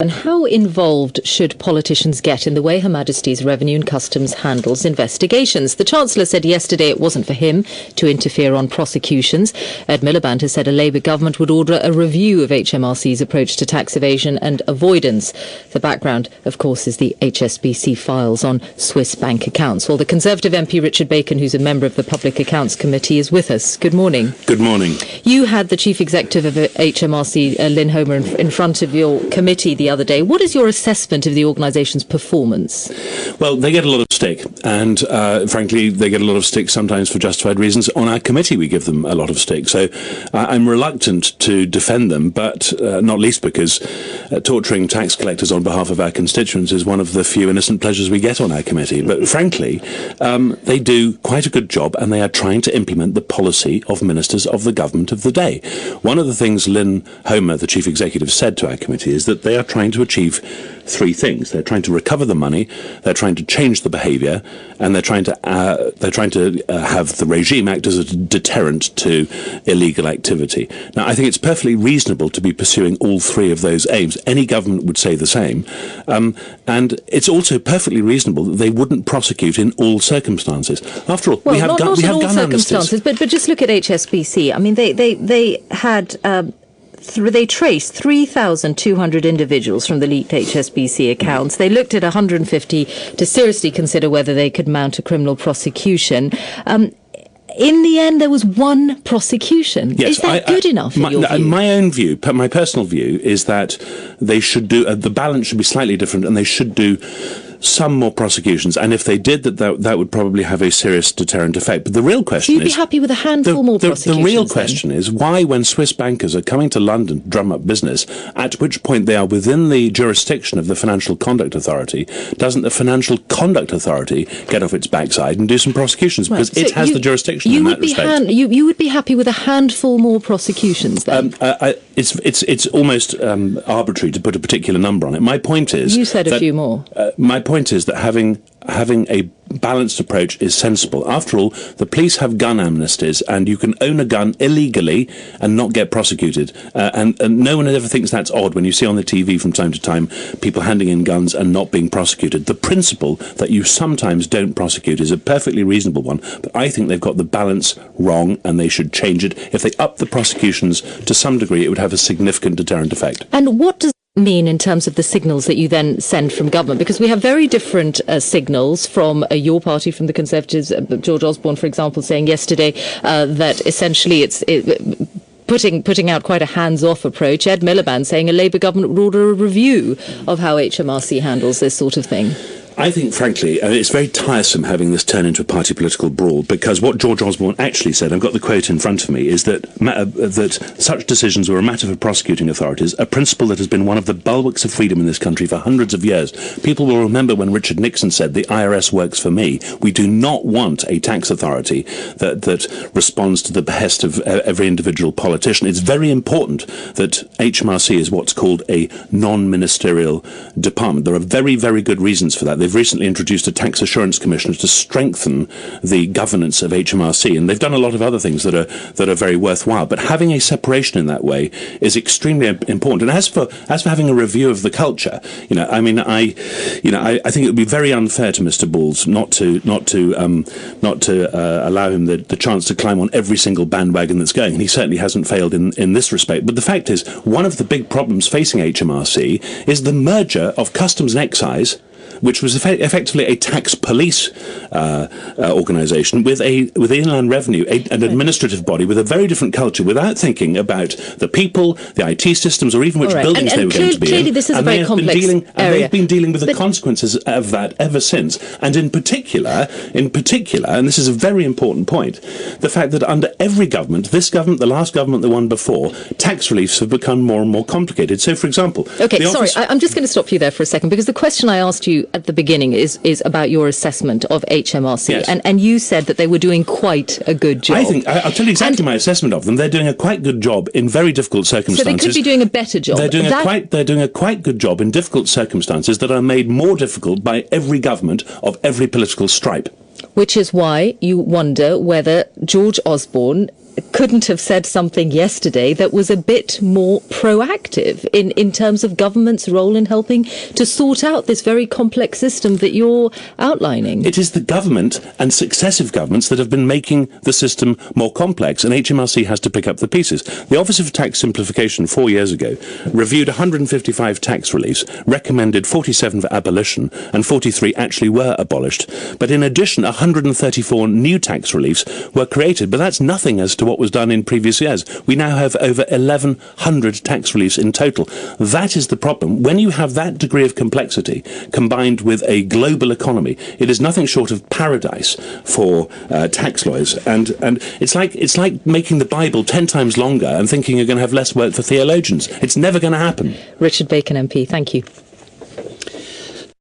And how involved should politicians get in the way Her Majesty's Revenue and Customs handles investigations? The Chancellor said yesterday it wasn't for him to interfere on prosecutions. Ed Miliband has said a Labour government would order a review of HMRC's approach to tax evasion and avoidance. The background, of course, is the HSBC files on Swiss bank accounts. Well, the Conservative MP Richard Bacon, who's a member of the Public Accounts Committee, is with us. Good morning. Good morning. You had the Chief Executive of HMRC, Lynn Homer, in front of your committee the other day. What is your assessment of the organisation's performance? Well, they get a lot of stick, and frankly, they get a lot of stick sometimes for justified reasons. On our committee, we give them a lot of stick. So I'm reluctant to defend them, but not least because torturing tax collectors on behalf of our constituents is one of the few innocent pleasures we get on our committee. But frankly, they do quite a good job, and they are trying to implement the policy of ministers of the government of the day. One of the things Lynn Homer, the Chief Executive, said to our committee is that they are trying to achieve three things. They're trying to recover the money, they're trying to change the behaviour, and they're trying to have the regime act as a deterrent to illegal activity. Now, I think it's perfectly reasonable to be pursuing all three of those aims. Any government would say the same. And it's also perfectly reasonable that they wouldn't prosecute in all circumstances. After all, well, we have gun circumstances, but just look at HSBC. I mean, they had. They traced 3,200 individuals from the leaked HSBC accounts. They looked at 150 to seriously consider whether they could mount a criminal prosecution. In the end, there was one prosecution. Yes, is that good enough in your view? My own view, my personal view, is that they should do, the balance should be slightly different, and they should do some more prosecutions, and if they did that would probably have a serious deterrent effect. But the real question is... So you'd be happy with a handful more prosecutions? The real question is why, when Swiss bankers are coming to London to drum up business, at which point they are within the jurisdiction of the Financial Conduct Authority, doesn't the Financial Conduct Authority get off its backside and do some prosecutions? Because it has the jurisdiction in that respect. You would be happy with a handful more prosecutions then? It's almost arbitrary to put a particular number on it. My point is... You said a few more. My point is that having a balanced approach is sensible. After all, the police have gun amnesties, and you can own a gun illegally and not get prosecuted. And no one ever thinks that's odd when you see on the TV from time to time people handing in guns and not being prosecuted. The principle that you sometimes don't prosecute is a perfectly reasonable one, but I think they've got the balance wrong, and they should change it. If they up the prosecutions to some degree, it would have a significant deterrent effect. And what does mean in terms of the signals that you then send from government? Because we have very different signals from your party, from the Conservatives. George Osborne, for example, saying yesterday that essentially it's putting out quite a hands-off approach. Ed Miliband saying a Labour government would order a review of how HMRC handles this sort of thing. I think, frankly, it's very tiresome having this turn into a party political brawl, because what George Osborne actually said, I've got the quote in front of me, is that such decisions were a matter for prosecuting authorities, a principle that has been one of the bulwarks of freedom in this country for hundreds of years. People will remember when Richard Nixon said, "The IRS works for me." We do not want a tax authority that responds to the behest of every individual politician. It's very important that HMRC is what's called a non-ministerial department. There are very, very good reasons for that. They've recently introduced a tax assurance commissioner to strengthen the governance of HMRC, and they've done a lot of other things that are very worthwhile. But having a separation in that way is extremely important. And as for having a review of the culture, I think it would be very unfair to Mr. Balls not to allow him the chance to climb on every single bandwagon that's going. And he certainly hasn't failed in this respect. But the fact is, one of the big problems facing HMRC is the merger of Customs and Excise, which was effectively a tax police organisation with Inland Revenue, an administrative body with a very different culture, without thinking about the people, the IT systems, or even which buildings they were going to be in. Clearly this is a very complex area. And they've been dealing with the consequences of that ever since. And in particular, and this is a very important point, the fact that under every government, this government, the last government, the one before, tax reliefs have become more and more complicated. So, for example... Okay, sorry, I'm just going to stop you there for a second, because the question I asked you at the beginning is about your assessment of HMRC, yes. and you said that they were doing quite a good job. I'll tell you exactly my assessment of them. They're doing a quite good job in very difficult circumstances. So they could be doing a better job. They're doing a quite good job in difficult circumstances that are made more difficult by every government of every political stripe. Which is why you wonder whether George Osborne couldn't have said something yesterday that was a bit more proactive in terms of government's role in helping to sort out this very complex system that you're outlining? It is the government and successive governments that have been making the system more complex, and HMRC has to pick up the pieces. The Office of Tax Simplification 4 years ago reviewed 155 tax reliefs, recommended 47 for abolition, and 43 actually were abolished. But in addition, 134 new tax reliefs were created, but that's nothing as to what was done in previous years. We now have over 1,100 tax reliefs in total. That is the problem. When you have that degree of complexity combined with a global economy, it is nothing short of paradise for tax lawyers. And it's like making the Bible 10 times longer and thinking you're going to have less work for theologians. It's never going to happen. Richard Bacon MP, thank you.